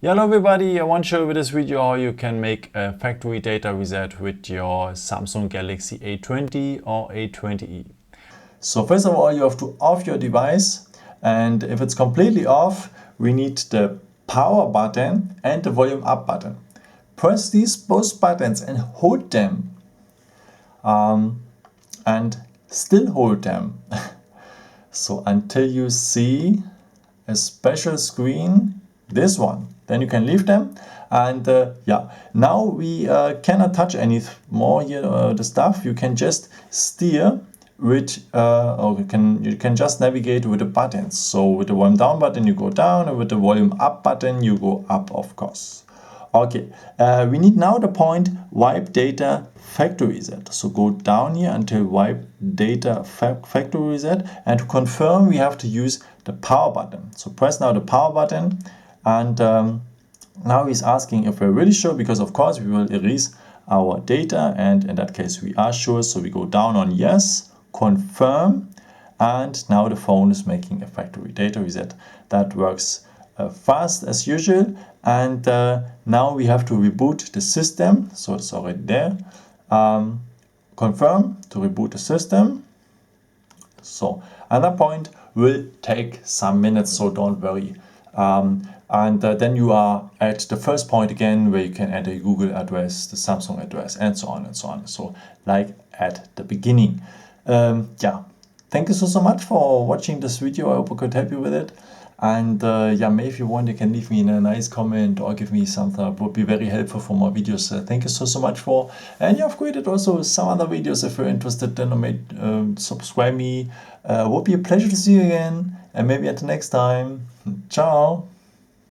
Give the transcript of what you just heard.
Hello everybody, I want to show you with this video how you can make a factory data reset with your Samsung Galaxy A20 or A20e. So first of all, you have to off your device, and if it's completely off, we need the power button and the volume up button. Press these both buttons and hold them, and still hold them. So until you see a special screen, this one, then you can leave them. And yeah, now we cannot touch any more here the stuff. You can just steer with or you can just navigate with the buttons. So with the volume down button you go down, and with the volume up button you go up, of course. Okay, we need now the point wipe data factory reset. So go down here until wipe data factory reset, and to confirm we have to use the power button. So press now the power button, and now he's asking if we're really sure, because of course we will erase our data, and in that case we are sure. So we go down on yes, confirm, and now the phone is making a factory data reset. That works fast as usual. And now we have to reboot the system, so it's already there. Confirm to reboot the system. So at that point will take some minutes, so don't worry. And then you are at the first point again, where you can enter your Google address, the Samsung address, and so on and so on. So like at the beginning. Yeah, thank you so much for watching this video. I hope I could help you with it. And yeah, maybe if you want, you can leave me a nice comment or give me something that would be very helpful for more videos. Thank you so much for. And yeah, I've created also some other videos if you're interested. Then subscribe me. Would be a pleasure to see you again, and maybe at the next time. Ciao.